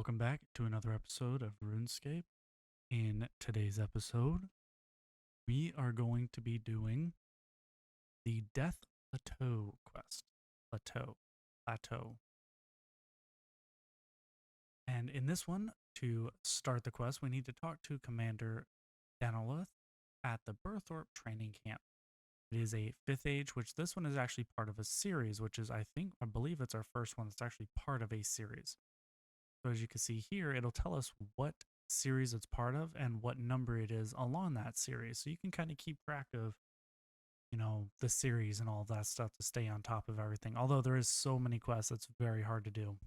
Welcome back to another episode of RuneScape. In today's episode, we are going to be doing the Death Plateau quest. Plateau. And in this one, to start the quest, we need to talk to Commander Danilith at the Burthorpe training camp. It is a 5th age, which this one is actually part of a series, which is, I believe it's our first one that's actually part of a series. So as you can see here, it'll tell us what series it's part of and what number it is along that series. So you can kind of keep track of, the series and all of that stuff to stay on top of everything. Although there is so many quests, it's very hard to do.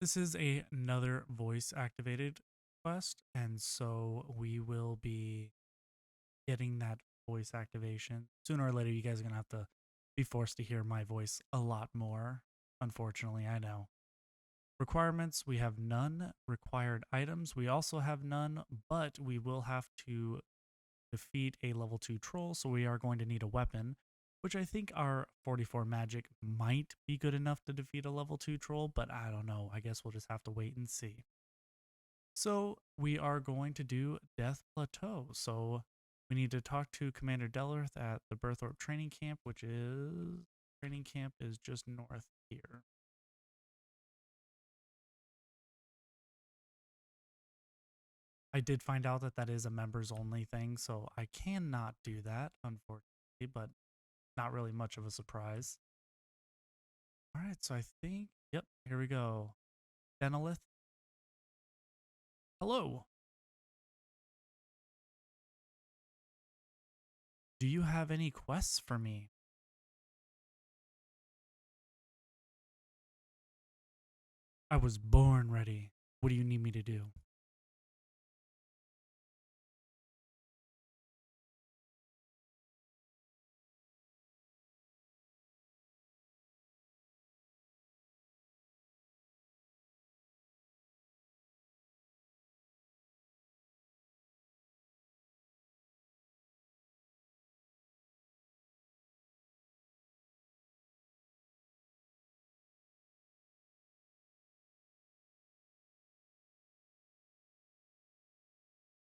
This is another voice activated quest, and so we will be getting that voice activation. Sooner or later, you guys are going to have to be forced to hear my voice a lot more. Unfortunately, I know. Requirements, we have none. Required items, we also have none, but we will have to defeat a level 2 troll, so we are going to need a weapon, which I think our 44 magic might be good enough to defeat a level 2 troll, but I don't know. I guess we'll just have to wait and see. So we are going to do Death Plateau. So we need to talk to Commander Danilith at the Burthorpe training camp, which is just north here. I did find out that that is a members only thing, so I cannot do that, unfortunately, but not really much of a surprise. All right, so I think, yep, here we go. Danilith. Hello. Do you have any quests for me? I was born ready. What do you need me to do?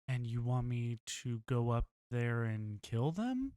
And you want me to go up there and kill them?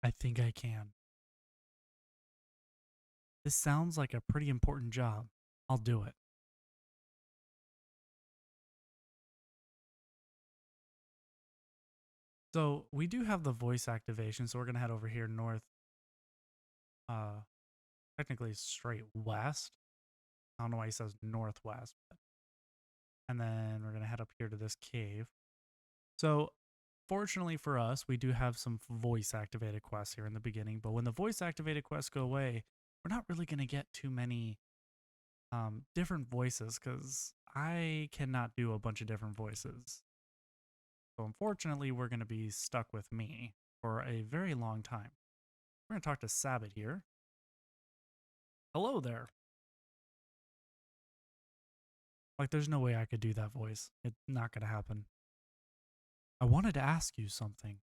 I think I can. This sounds like a pretty important job. I'll do it. So we do have the voice activation, so we're gonna head over here north. Technically straight west. I don't know why he says northwest, but and then we're gonna head up here to this cave. So fortunately for us, we do have some voice activated quests here in the beginning, but when the voice activated quests go away, we're not really gonna get too many different voices because I cannot do a bunch of different voices. So unfortunately, we're gonna be stuck with me for a very long time. We're gonna talk to Sabbath here. Hello there. Like, there's no way I could do that voice. It's not gonna happen. I wanted to ask you something.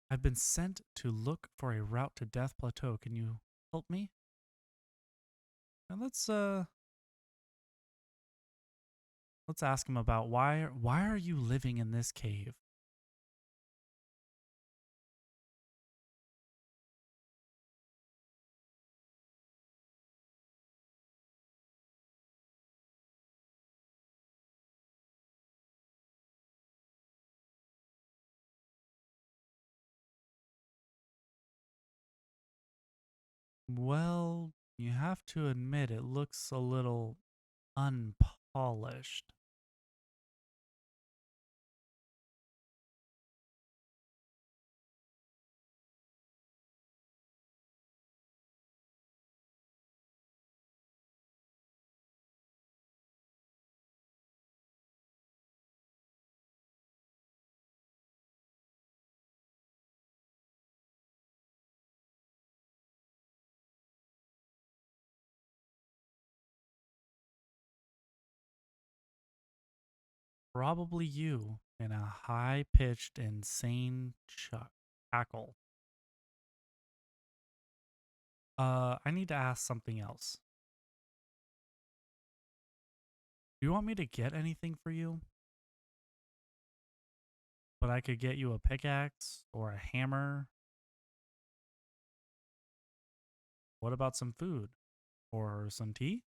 I've been sent to look for a route to Death Plateau. Can you help me? And let's ask him about why are you living in this cave? Well, you have to admit it looks a little unpolished. Probably you in a high pitched, insane cackle. I need to ask something else. Do you want me to get anything for you? But I could get you a pickaxe or a hammer. What about some food? Or some tea?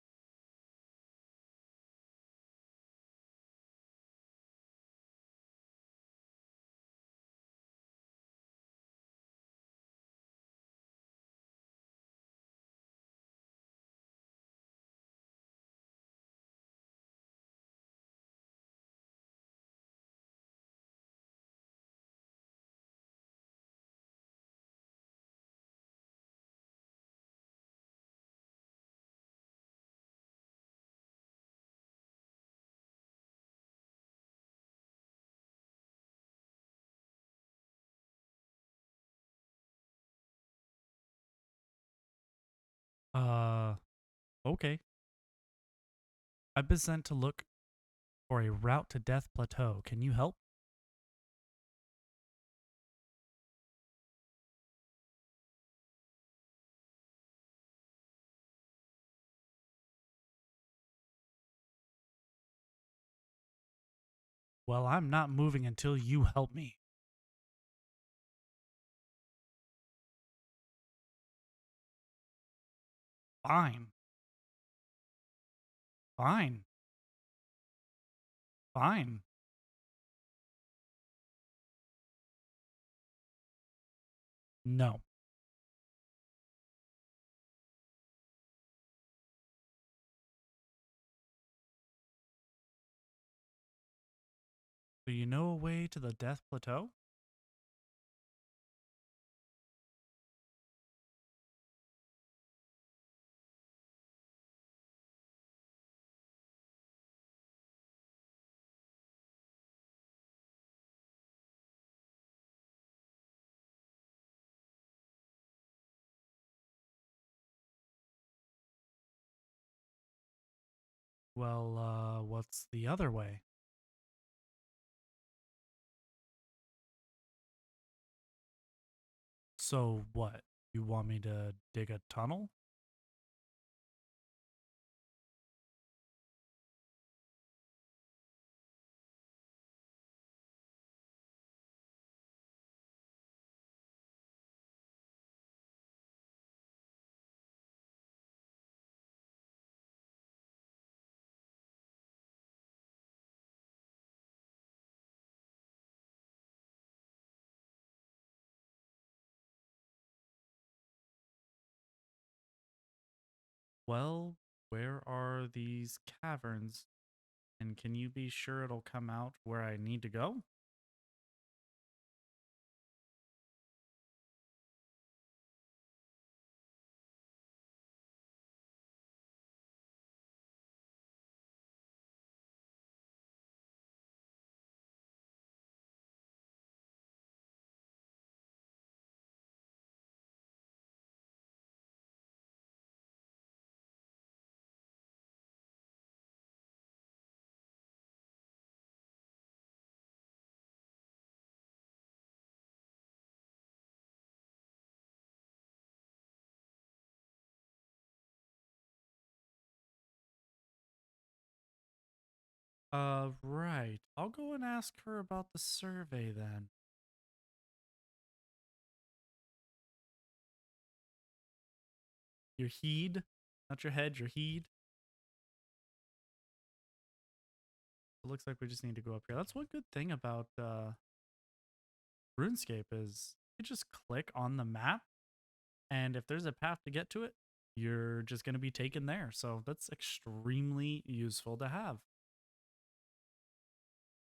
Uh, okay. I've been sent to look for a route to Death Plateau. Can you help? Well, I'm not moving until you help me. Fine. Fine. Fine. No. Do you know a way to the Death Plateau? Well, what's the other way? So what? You want me to dig a tunnel? Well, where are these caverns? And can you be sure it'll come out where I need to go? Right. I'll go and ask her about the survey then. Your heed? Not your head, your heed? It looks like we just need to go up here. That's one good thing about RuneScape is you just click on the map And if there's a path to get to it, you're just going to be taken there. So that's extremely useful to have.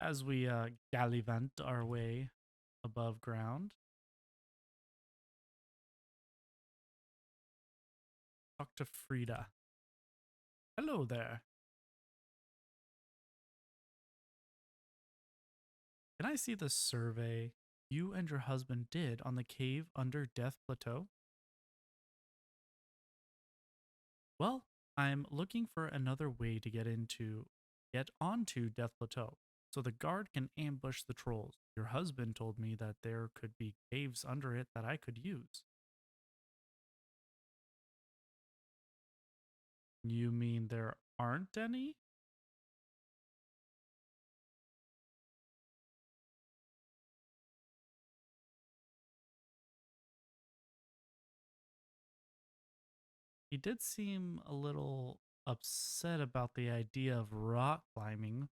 As we gallivant our way above ground, talk to Frida. Hello there. Can I see the survey you and your husband did on the cave under Death Plateau? Well, I'm looking for another way to get onto Death Plateau, so the guard can ambush the trolls. Your husband told me that there could be caves under it that I could use. You mean there aren't any? He did seem a little upset about the idea of rock climbing.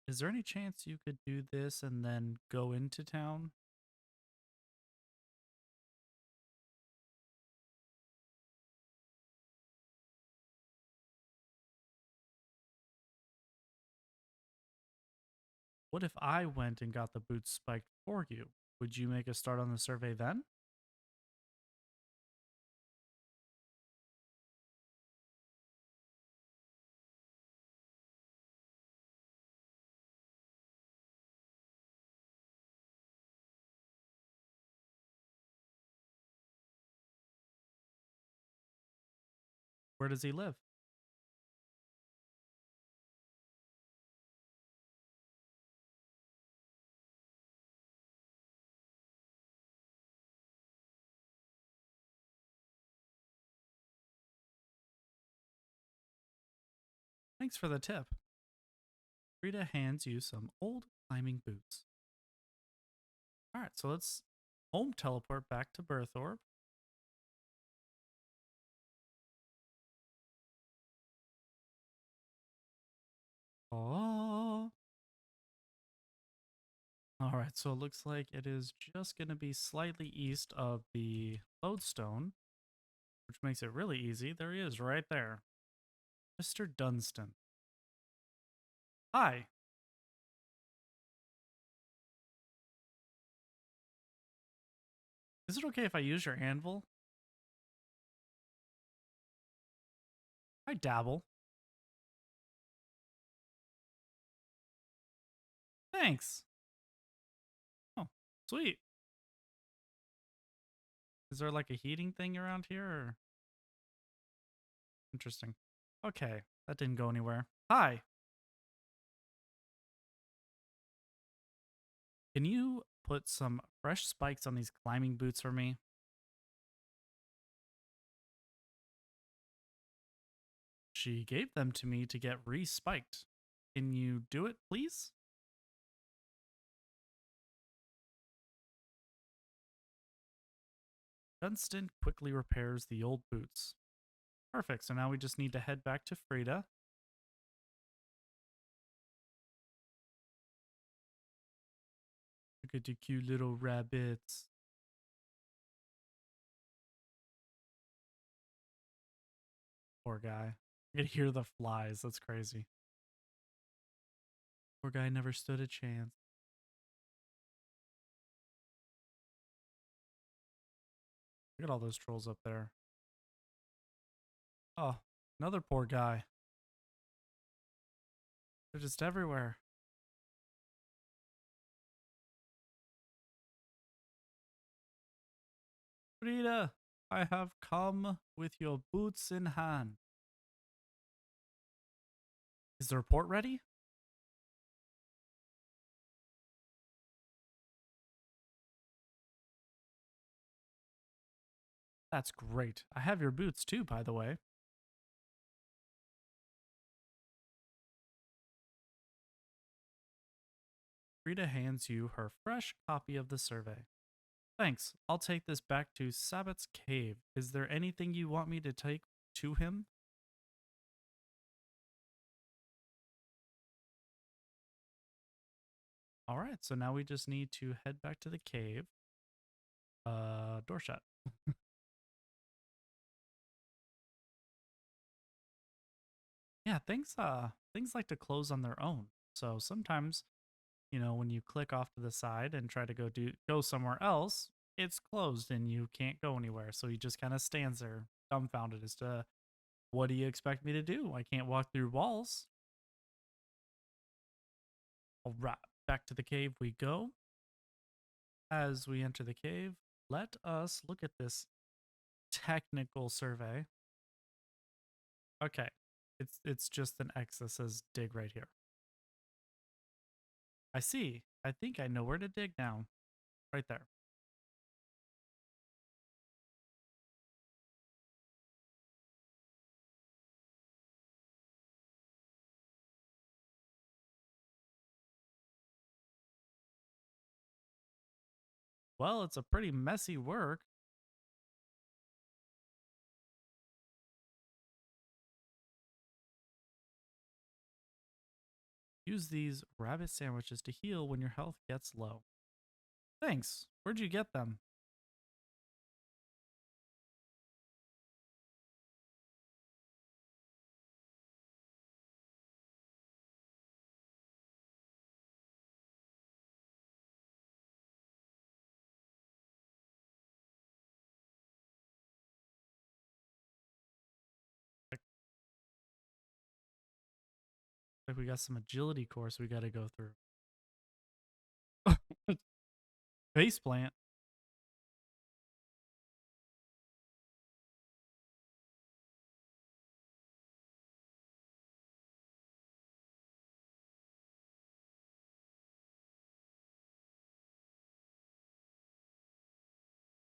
Is there any chance you could do this and then go into town? What if I went and got the boots spiked for you? Would you make a start on the survey then? Where does he live? Thanks for the tip. Rita hands you some old climbing boots. All right, so let's home teleport back to Burthorpe. Oh. All right, so it looks like it is just going to be slightly east of the lodestone, which makes it really easy. There he is right there. Mr. Dunstan. Hi. Is it okay if I use your anvil? I dabble. Thanks. Oh, sweet. Is there like a heating thing around here? Or... Interesting. Okay, that didn't go anywhere. Hi. Can you put some fresh spikes on these climbing boots for me? She gave them to me to get re-spiked. Can you do it, please? Dunstan quickly repairs the old boots. Perfect, so now we just need to head back to Frida. Look at the cute little rabbits. Poor guy. I could hear the flies. That's crazy. Poor guy never stood a chance. Look at all those trolls up there. Oh, another poor guy. They're just everywhere. Frida, I have come with your boots in hand. Is the report ready? That's great. I have your boots too, by the way. Rita hands you her fresh copy of the survey. Thanks. I'll take this back to Sabbath's cave. Is there anything you want me to take to him? All right, so now we just need to head back to the cave. Door shut. Yeah, things like to close on their own. So sometimes, when you click off to the side and try to go somewhere else, it's closed and you can't go anywhere. So he just kind of stands there dumbfounded as to what do you expect me to do? I can't walk through walls. All right, back to the cave we go. As we enter the cave, let us look at this technical survey. Okay. It's just an X that says dig right here. I see. I think I know where to dig now. Right there. Well, it's a pretty messy work. Use these rabbit sandwiches to heal when your health gets low. Thanks. Where'd you get them? Like we got some agility course we got to go through. Face plant.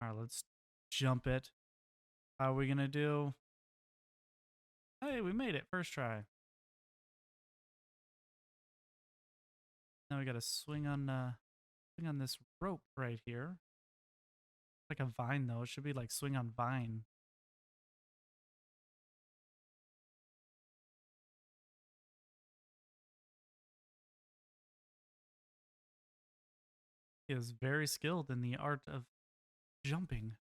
All right, let's jump it. How are we gonna do? Hey, we made it first try. Now we gotta swing on this rope right here. Like a vine though. It should be like swing on vine. He is very skilled in the art of jumping.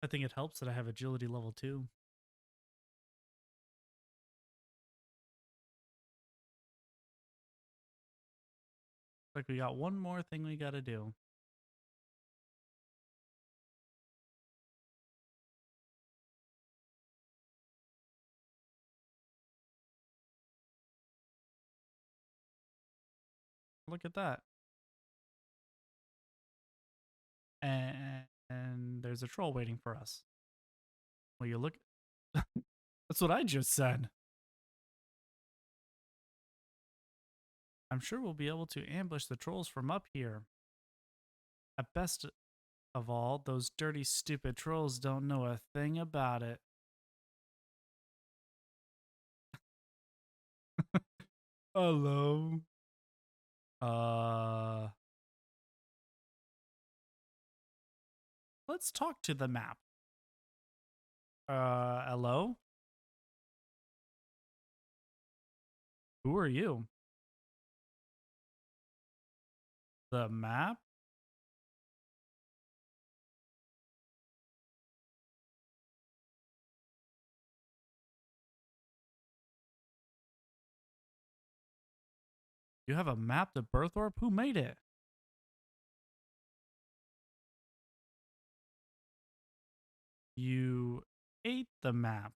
I think it helps that I have agility level 2. Like we got one more thing we gotta do. Look at that. And there's a troll waiting for us. Will you look? That's what I just said. I'm sure we'll be able to ambush the trolls from up here. At best of all, those dirty, stupid trolls don't know a thing about it. Hello. Let's talk to the map. Hello? Who are you? The map? You have a map to Burthorpe? Who made it? You ate the map.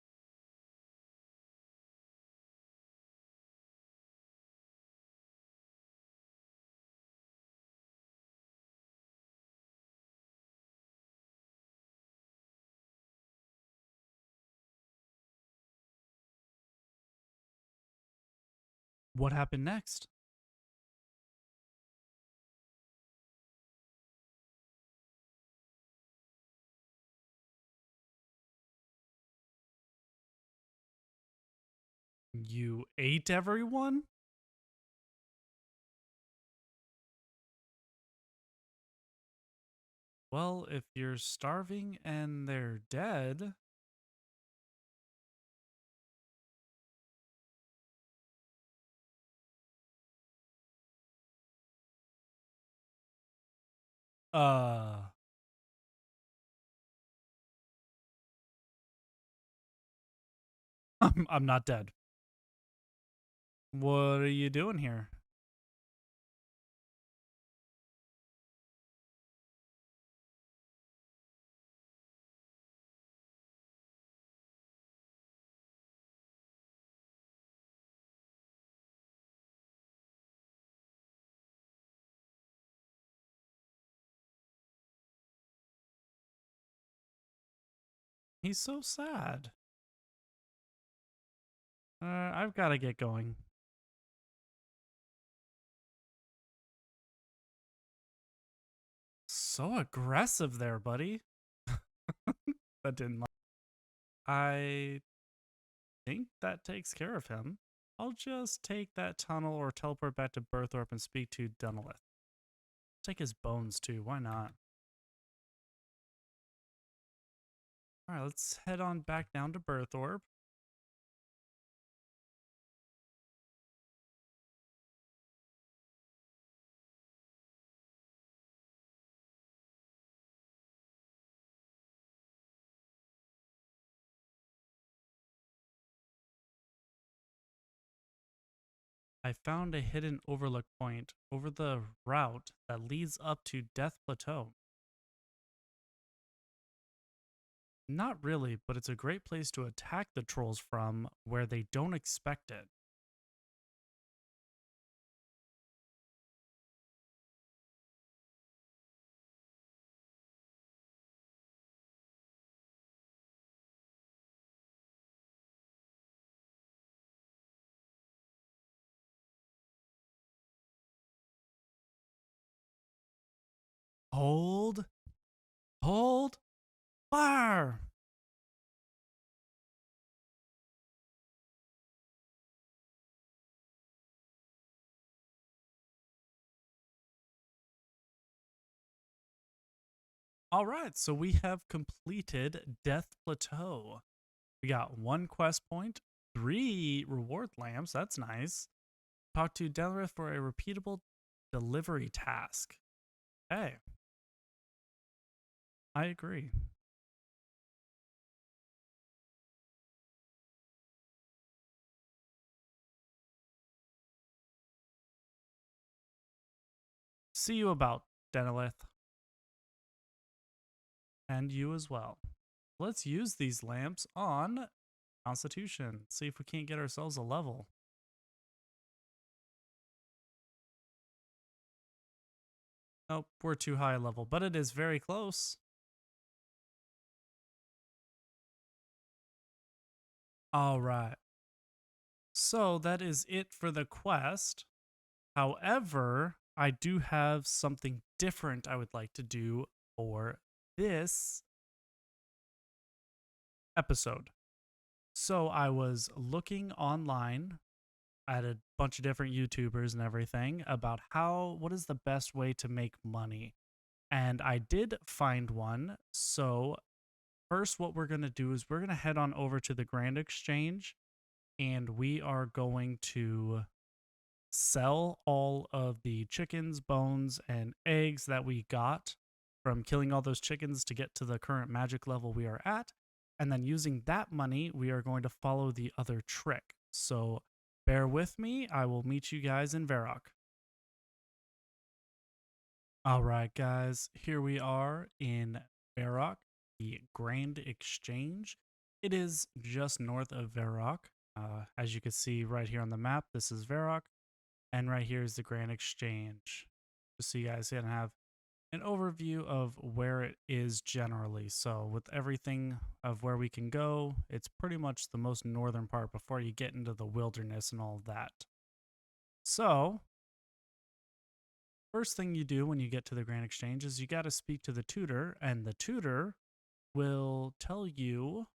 What happened next? You ate everyone? Well, if you're starving and they're dead. Uh, I'm not dead. What are you doing here? He's so sad. I've got to get going. So aggressive there, buddy. That didn't like. I think that takes care of him. I'll just take that tunnel or teleport back to Burthorpe and speak to Dunelith. Take his bones too, why not? Alright, let's head on back down to Burthorpe. I found a hidden overlook point over the route that leads up to Death Plateau. Not really, but it's a great place to attack the trolls from where they don't expect it. Hold, hold, fire! All right, so we have completed Death Plateau. We got 1 quest point, 3 reward lamps. That's nice. Talk to Delrith for a repeatable delivery task. Hey, I agree. See you about, Denelith. And you as well. Let's use these lamps on Constitution. See if we can't get ourselves a level. Nope, we're too high a level, but it is very close. All right. So that is it for the quest. However, I do have something different I would like to do for this episode. So I was looking online at a bunch of different YouTubers and everything about what is the best way to make money. And I did find one. So first, what we're going to do is we're going to head on over to the Grand Exchange and we are going to sell all of the chickens, bones, and eggs that we got from killing all those chickens to get to the current magic level we are at. And then using that money, we are going to follow the other trick. So bear with me. I will meet you guys in Varrock. All right, guys, here we are in Varrock, the Grand Exchange. It is just north of Varrock. As you can see right here on the map, this is Varrock. And right here is the Grand Exchange. Just so you guys can have an overview of where it is generally. So with everything of where we can go, it's pretty much the most northern part before you get into the wilderness and all of that. So first thing you do when you get to the Grand Exchange is you got to speak to the tutor, and the tutor will tell you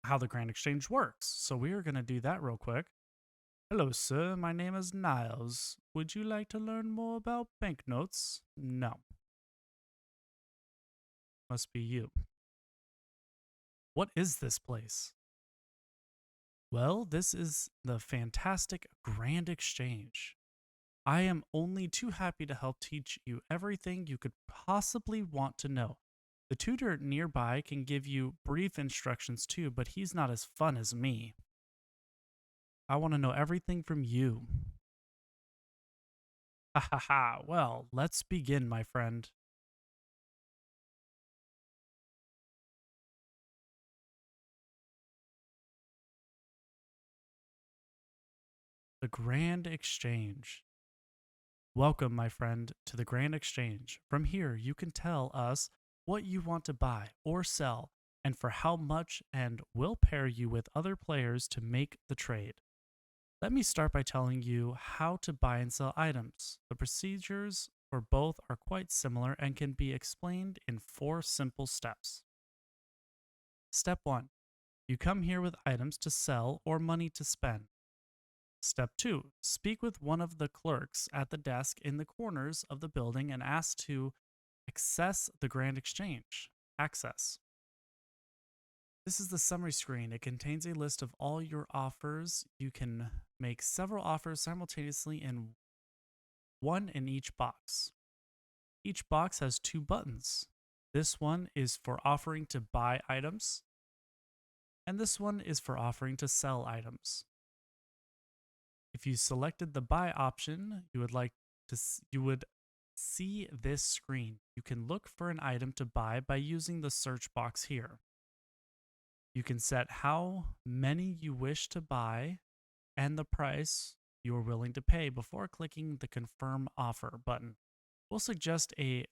how the Grand Exchange works. So we are going to do that real quick. Hello, sir. My name is Niles. Would you like to learn more about banknotes? No. Must be you. What is this place? Well, this is the fantastic Grand Exchange. I am only too happy to help teach you everything you could possibly want to know. The tutor nearby can give you brief instructions too, but he's not as fun as me. I want to know everything from you. Ha ha ha. Well, let's begin, my friend. The Grand Exchange. Welcome, my friend, to the Grand Exchange. From here, you can tell us what you want to buy or sell and for how much, and we'll pair you with other players to make the trade. Let me start by telling you how to buy and sell items. The procedures for both are quite similar and can be explained in 4 simple steps. Step 1. You come here with items to sell or money to spend. Step 2. Speak with one of the clerks at the desk in the corners of the building and ask to access the Grand Exchange. Access. This is the summary screen. It contains a list of all your offers. You can make several offers simultaneously in one in each box. Each box has 2 buttons. This one is for offering to buy items, and this one is for offering to sell items. If you selected the buy option, you would see this screen. You can look for an item to buy by using the search box here. You can set how many you wish to buy and the price you are willing to pay before clicking the confirm offer button. We'll suggest a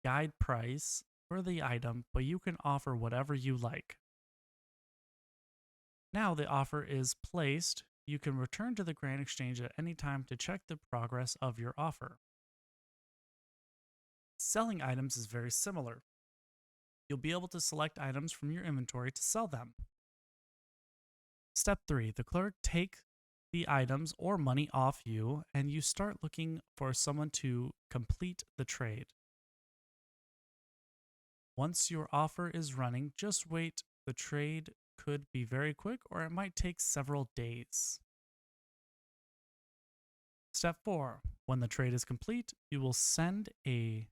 guide price for the item, but you can offer whatever you like. Now the offer is placed. You can return to the Grand Exchange at any time to check the progress of your offer. Selling items is very similar. You'll be able to select items from your inventory to sell them. Step 3. The clerk takes the items or money off you, and you start looking for someone to complete the trade. Once your offer is running, just wait. The trade could be very quick, or it might take several days. Step 4. When the trade is complete, we will send you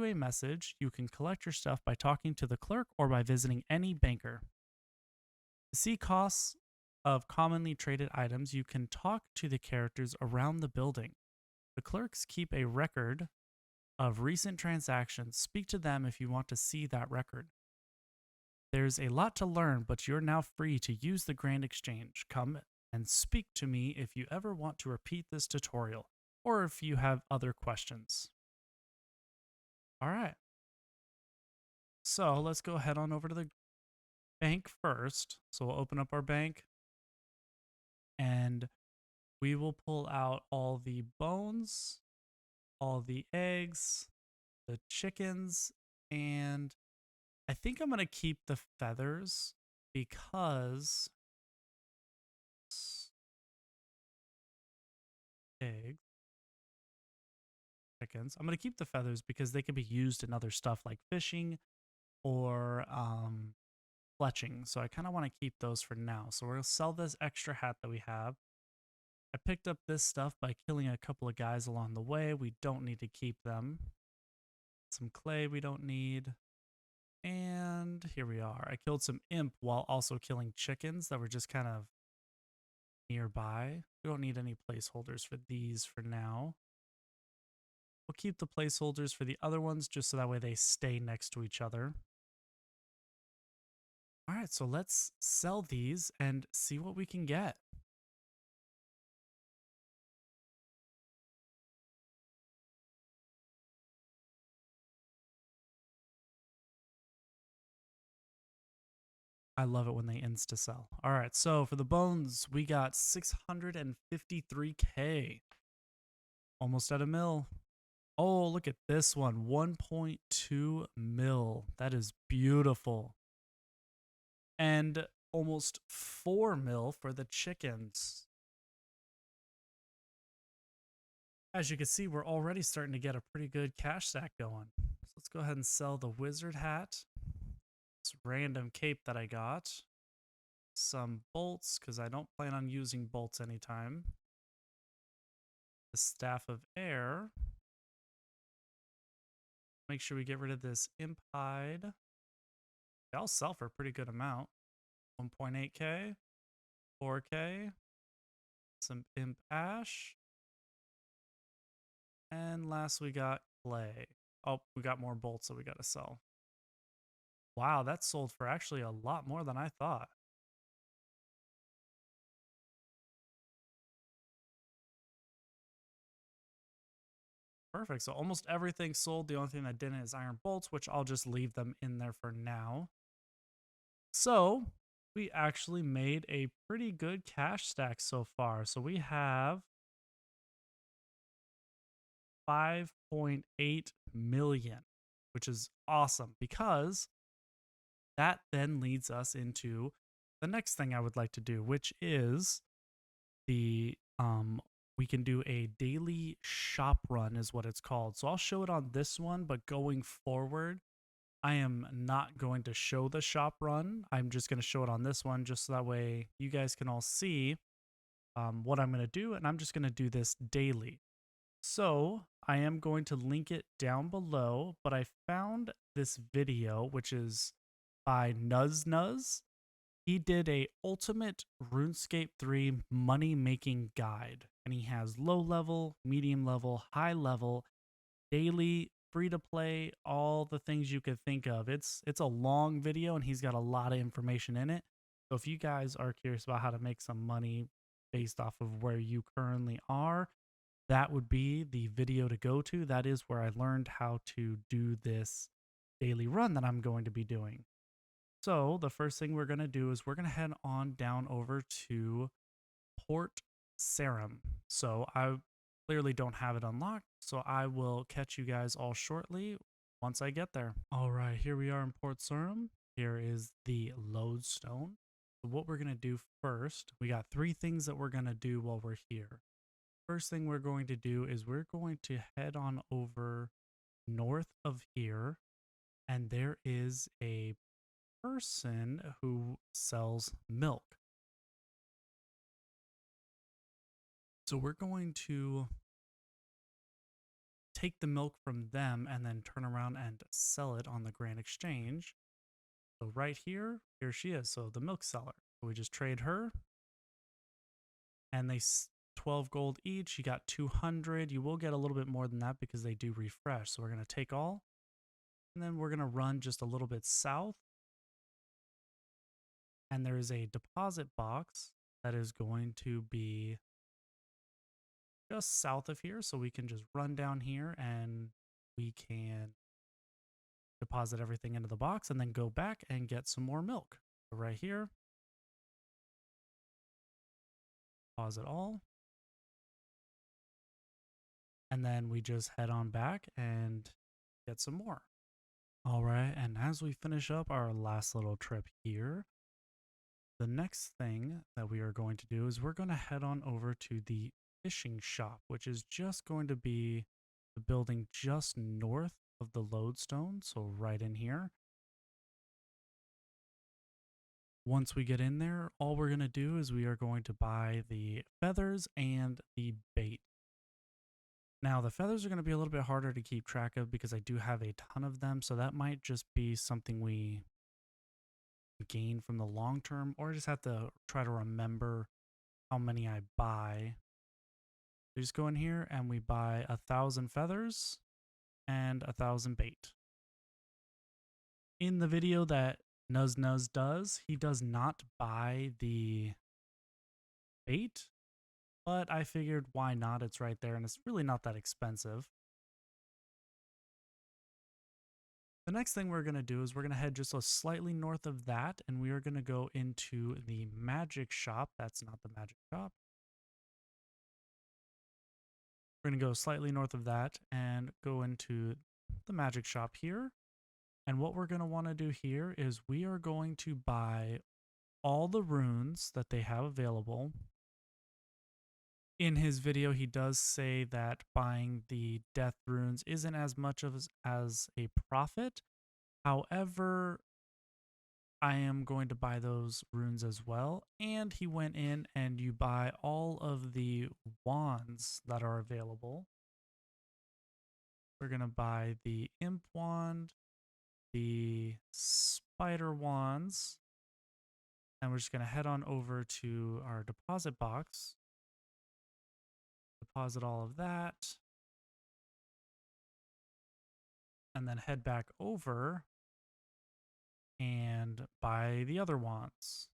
a message. You can collect your stuff by talking to the clerk or by visiting any banker. To see costs of commonly traded items, you can talk to the characters around the building. The clerks keep a record of recent transactions. Speak to them if you want to see that record. There's a lot to learn, but you're now free to use the Grand Exchange. Come and speak to me if you ever want to repeat this tutorial, or if you have other questions. All right. So let's go head on over to the bank first. So we'll open up our bank and we will pull out all the bones, all the eggs, the chickens, and I think I'm going to keep the feathers because eggs, chickens. I'm going to keep the feathers because they can be used in other stuff like fishing or fletching. So I kind of want to keep those for now. So we'll sell this extra hat that we have. I picked up this stuff by killing a couple of guys along the way. We don't need to keep them. Some clay we don't need. And here we are. I killed some imp while also killing chickens that were just kind of nearby. We don't need any placeholders for these for now. We'll keep the placeholders for the other ones just so that way they stay next to each other. All right, so let's sell these and see what we can get. I love it when they insta-sell. All right, so for the bones, we got 653K. Almost at a mil. Oh, look at this one, 1.2 mil. That is beautiful. and almost 4 mil for the chickens. As you can see, we're already starting to get a pretty good cash stack going. So let's go ahead and sell the wizard hat, this random cape that I got, some bolts because I don't plan on using bolts anytime, the staff of air. Make sure we get rid of this imp hide. I'll sell for a pretty good amount. 1.8k, 4k, some imp ash, and last we got clay. Oh, we got more bolts that we got to sell. Wow, that sold for actually a lot more than I thought. Perfect. So almost everything sold. The only thing that didn't is iron bolts, which I'll just leave them in there for now. So we actually made a pretty good cash stack so far. So we have 5.8 million, which is awesome because that then leads us into the next thing I would like to do, which is the we can do a daily shop run is what it's called. So I'll show it on this one, but going forward, I am not going to show the shop run. I'm just going to show it on this one just so that way you guys can all see what I'm going to do, and I'm just going to do this daily. So I am going to link it down below, but I found this video, which is by Nuzz. He did a ultimate RuneScape 3 money making guide, and he has low level, medium level, high level, daily, free to play, all the things you could think of. It's a long video and he's got a lot of information in it. So if you guys are curious about how to make some money based off of where you currently are, that would be the video to go to. That is where I learned how to do this daily run that I'm going to be doing. So the first thing we're going to do is we're going to head on down over to Port Sarim. So I clearly don't have it unlocked, so I will catch you guys all shortly once I get there. All right, here we are in Port Sarim. Here is the lodestone. So what we're going to do first, we got 3 things that we're going to do while we're here. First thing we're going to do is we're going to head on over north of here, and there is a person who sells milk. So we're going to take the milk from them and then turn around and sell it on the Grand Exchange. So right here she is. So the milk seller. So we just trade her, and they 12 gold each. You got 200. You will get a little bit more than that because they do refresh. So we're going to take all, and then we're going to run just a little bit south. And there is a deposit box that is going to be just south of here. So we can just run down here and we can deposit everything into the box and then go back and get some more milk. So right here, deposit all. And then we just head on back and get some more. All right, and as we finish up our last little trip here, the next thing that we are going to do is we're going to head on over to the fishing shop, which is just going to be the building just north of the lodestone, so right in here. Once we get in there, all we're going to do is we are going to buy the feathers and the bait. Now, the feathers are going to be a little bit harder to keep track of because I do have a ton of them, so that might just be something we gain from the long term, or I just have to try to remember how many I buy. We just go in here and we buy 1,000 feathers and 1,000 bait. In the video that Nuzz does, he does not buy the bait, but I figured why not? It's right there and it's really not that expensive. The next thing we're going to do is we're going to head just a slightly north of that, and we are going to go into the magic shop. That's not the magic shop. We're going to go slightly north of that and go into the magic shop here. And what we're going to want to do here is we are going to buy all the runes that they have available. In his video, he does say that buying the death runes isn't as much of as a profit. However, I am going to buy those runes as well. And he went in and you buy all of the wands that are available. We're going to buy the imp wand, the spider wands, and we're just going to head on over to our deposit box, deposit all of that, and then head back over and buy the other wands.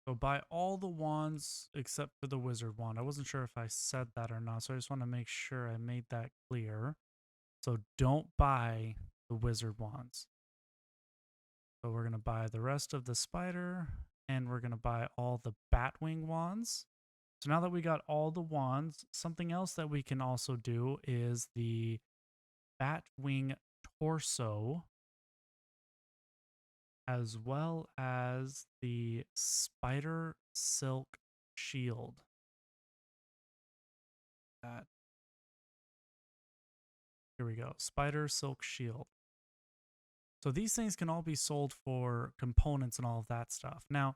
So buy all the wands except for the wizard wand. I wasn't sure if I said that or not, so I just want to make sure I made that clear. So don't buy the wizard wands. So we're going to buy the rest of the spider, and we're going to buy all the batwing wands. So now that we got all the wands, something else that we can also do is the batwing torso, as well as the spider silk shield. That Here we go. Spider silk shield. So these things can all be sold for components and all of that stuff. Now,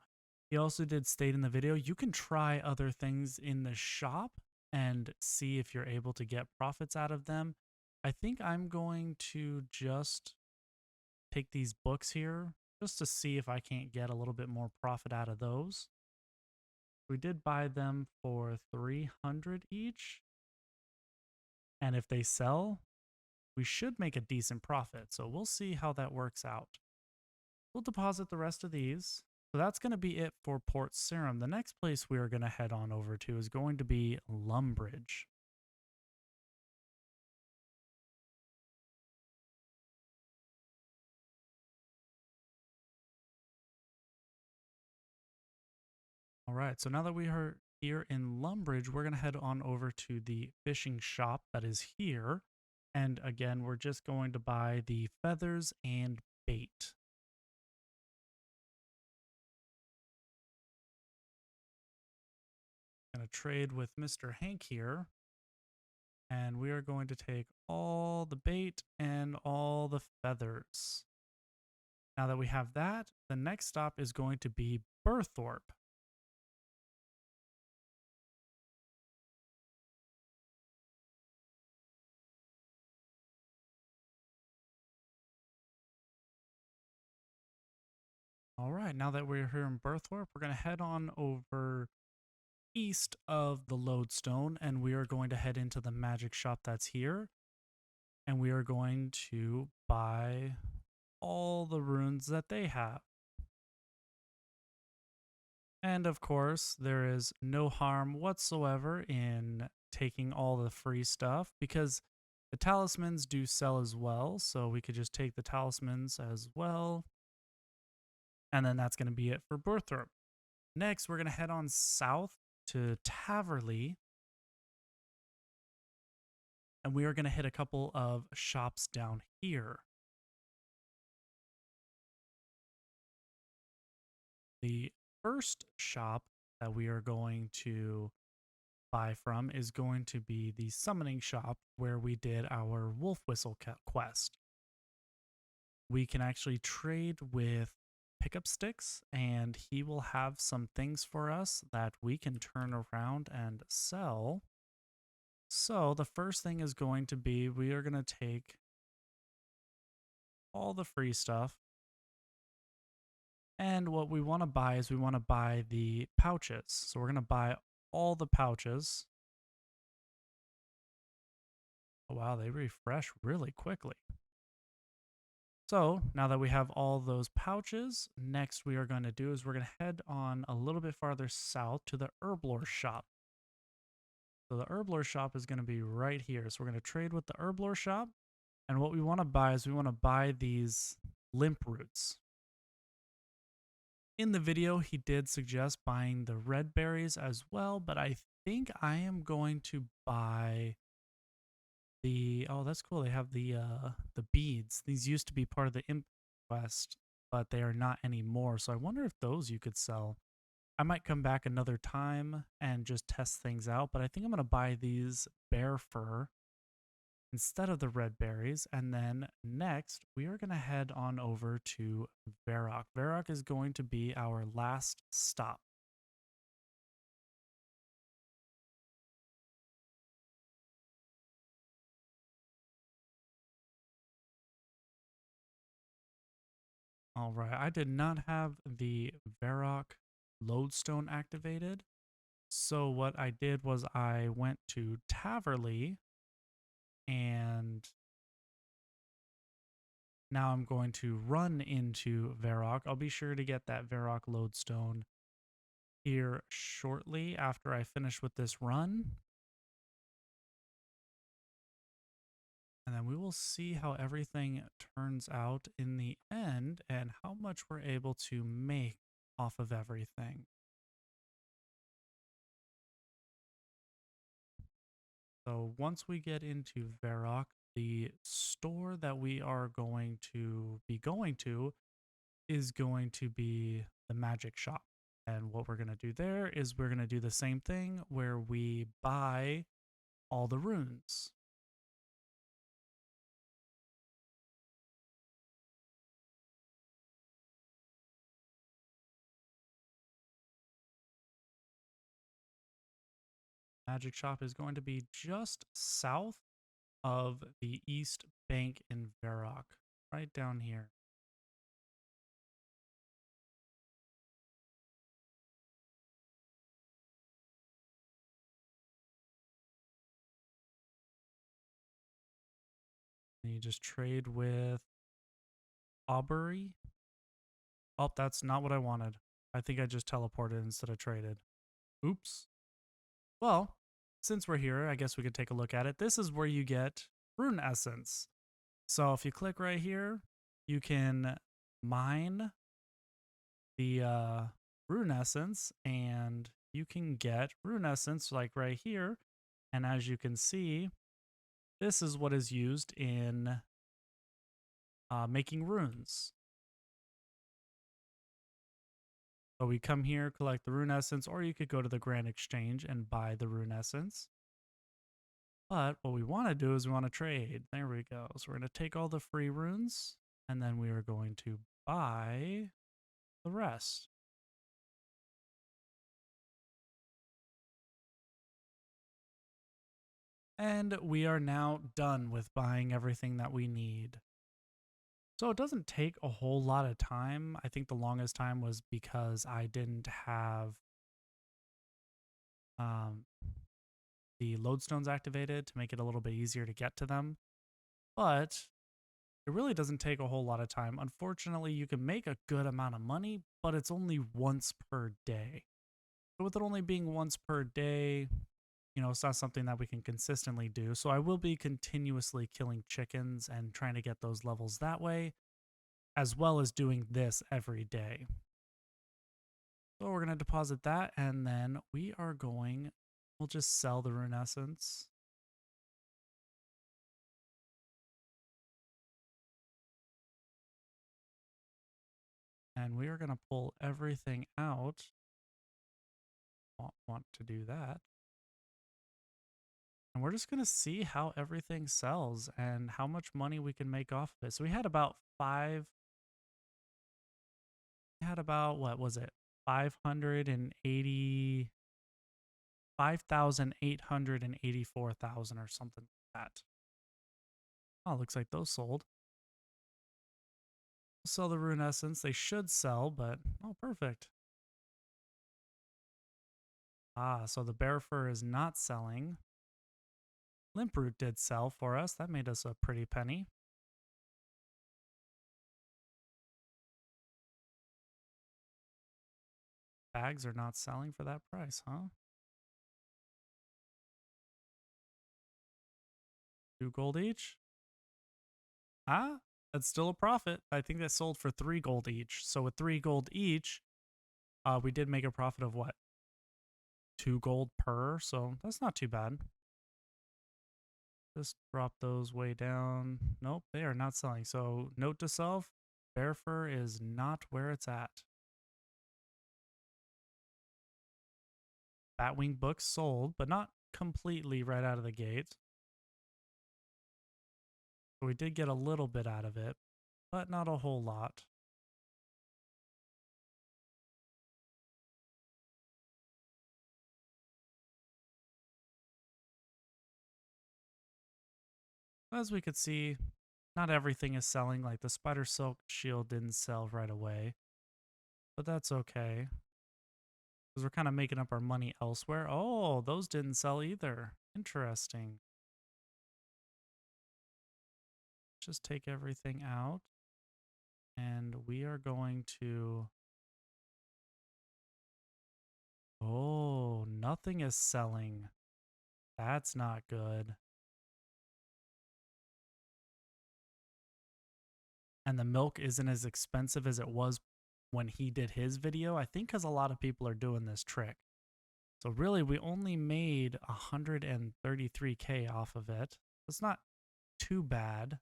he also did state in the video, you can try other things in the shop and see if you're able to get profits out of them. I think I'm going to just take these books here just to see if I can't get a little bit more profit out of those. We did buy them for 300 each. And if they sell, we should make a decent profit. So we'll see how that works out. We'll deposit the rest of these. So that's going to be it for Port Sarim. The next place we are going to head on over to is going to be Lumbridge. All right, so now that we are here in Lumbridge, we're going to head on over to the fishing shop that is here. And again, we're just going to buy the feathers and bait. Going to trade with Mr. Hank here. And we are going to take all the bait and all the feathers. Now that we have that, the next stop is going to be Burthorpe. All right, now that we're here in Burthorpe, we're going to head on over east of the Lodestone, and we are going to head into the magic shop that's here. And we are going to buy all the runes that they have. And of course, there is no harm whatsoever in taking all the free stuff because the talismans do sell as well. So we could just take the talismans as well. And then that's going to be it for Burthorpe. Next, we're going to head on south to Taverley. And we are going to hit a couple of shops down here. The first shop that we are going to buy from is going to be the summoning shop where we did our wolf whistle quest. We can actually trade with pickup sticks, and he will have some things for us that we can turn around and sell. So the first thing is going to be we are going to take all the free stuff. And what we want to buy is we want to buy the pouches. So we're going to buy all the pouches. Oh, wow, they refresh really quickly. So now that we have all those pouches, next we are going to do is we're going to head on a little bit farther south to the Herblore shop. So the Herblore shop is going to be right here. So we're going to trade with the Herblore shop. And what we want to buy is we want to buy these limp roots. In the video, he did suggest buying the red berries as well, but I think I am going to buy the, oh, that's cool. They have the beads. These used to be part of the imp quest, but they are not anymore. So I wonder if those you could sell. I might come back another time and just test things out, but I think I'm going to buy these bear fur instead of the red berries. And then next, we are going to head on over to Varrock. Varrock is going to be our last stop. All right, I did not have the Varrock lodestone activated. So what I did was I went to Taverley, and now I'm going to run into Varrock. I'll be sure to get that Varrock lodestone here shortly after I finish with this run. And then we will see how everything turns out in the end and how much we're able to make off of everything. So once we get into Varrock, the store that we are going to be going to is going to be the magic shop. And what we're going to do there is we're going to do the same thing where we buy all the runes. Magic shop is going to be just south of the East Bank in Varrock, right down here. And you just trade with Aubrey. Oh, that's not what I wanted. I think I just teleported instead of traded. Oops. Well, since we're here, I guess we could take a look at it. This is where you get rune essence. So if you click right here, you can mine the rune essence, and you can get rune essence like right here. And as you can see, this is what is used in making runes. So we come here, collect the rune essence, or you could go to the Grand Exchange and buy the rune essence. But what we want to do is we want to trade. There we go. So we're going to take all the free runes, and then we are going to buy the rest. And we are now done with buying everything that we need. So it doesn't take a whole lot of time. I think the longest time was because I didn't have the lodestones activated to make it a little bit easier to get to them. But it really doesn't take a whole lot of time. Unfortunately, you can make a good amount of money, but it's only once per day. So with it only being once per day, you know, it's not something that we can consistently do. So I will be continuously killing chickens and trying to get those levels that way, as well as doing this every day. So we're going to deposit that, and then we'll just sell the rune essence. And we are going to pull everything out. Want to do that. And we're just going to see how everything sells and how much money we can make off of it. So we had about what was it? 580, 5,884,000 or something like that. Oh, looks like those sold. Sell the rune essence. They should sell, but oh, perfect. Ah, so the bear fur is not selling. Limproot did sell for us. That made us a pretty penny. Bags are not selling for that price, huh? 2 gold each? Ah, that's still a profit. I think that sold for 3 gold each. So with 3 gold each, we did make a profit of what? 2 gold per, so that's not too bad. Just drop those way down. Nope, they are not selling. So note to self, bear fur is not where it's at. Batwing books sold, but not completely right out of the gate. So we did get a little bit out of it, but not a whole lot. As we could see, not everything is selling. Like the spider silk shield didn't sell right away, but that's okay. Because we're kind of making up our money elsewhere. Oh, those didn't sell either. Interesting. Just take everything out. And we are going to... Oh, nothing is selling. That's not good. And the milk isn't as expensive as it was when he did his video. I think because a lot of people are doing this trick. So really, we only made 133K off of it. It's not too bad.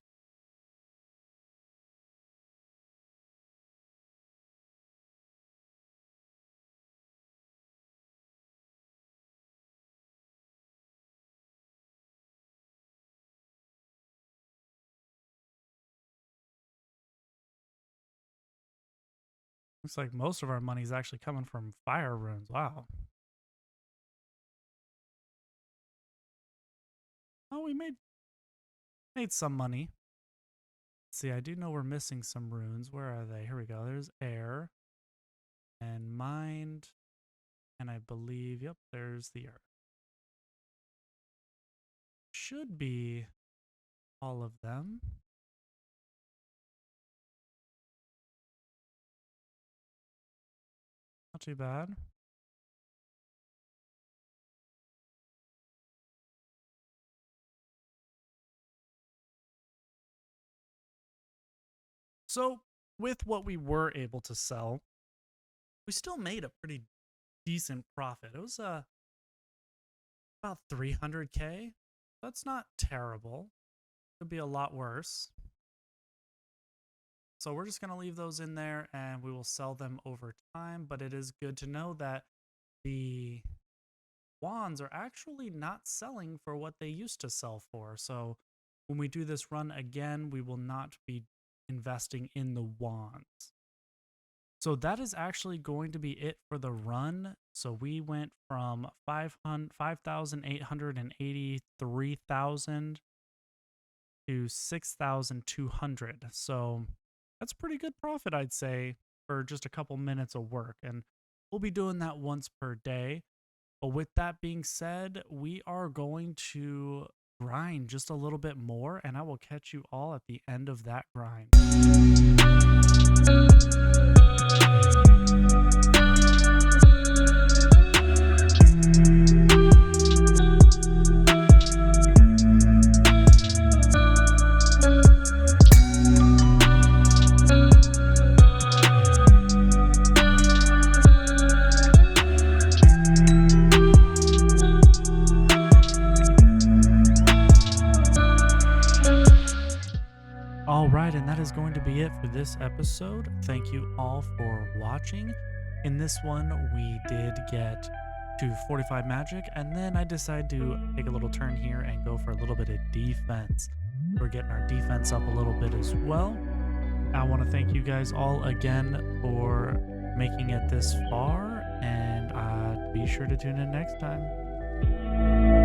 Looks like most of our money is actually coming from fire runes. Wow. Oh, we made some money. Let's see, I do know we're missing some runes. Where are they? Here we go. There's air and mind. And I believe, yep, there's the earth. Should be all of them. Not too bad. So, with what we were able to sell, we still made a pretty decent profit. It was about 300K. That's not terrible. Could be a lot worse. So we're just going to leave those in there and we will sell them over time. But it is good to know that the wands are actually not selling for what they used to sell for. So when we do this run again, we will not be investing in the wands. So that is actually going to be it for the run. So we went from 5,883,000 to 6,200. So that's pretty good profit, I'd say, for just a couple minutes of work. And we'll be doing that once per day. But with that being said, we are going to grind just a little bit more, and I will catch you all at the end of that grind. And that is going to be it for this episode. Thank you all for watching. In this one, we did get to 45 magic, and then I decided to take a little turn here and go for a little bit of defense. We're getting our defense up a little bit as well. I want to thank you guys all again for making it this far, and be sure to tune in next time.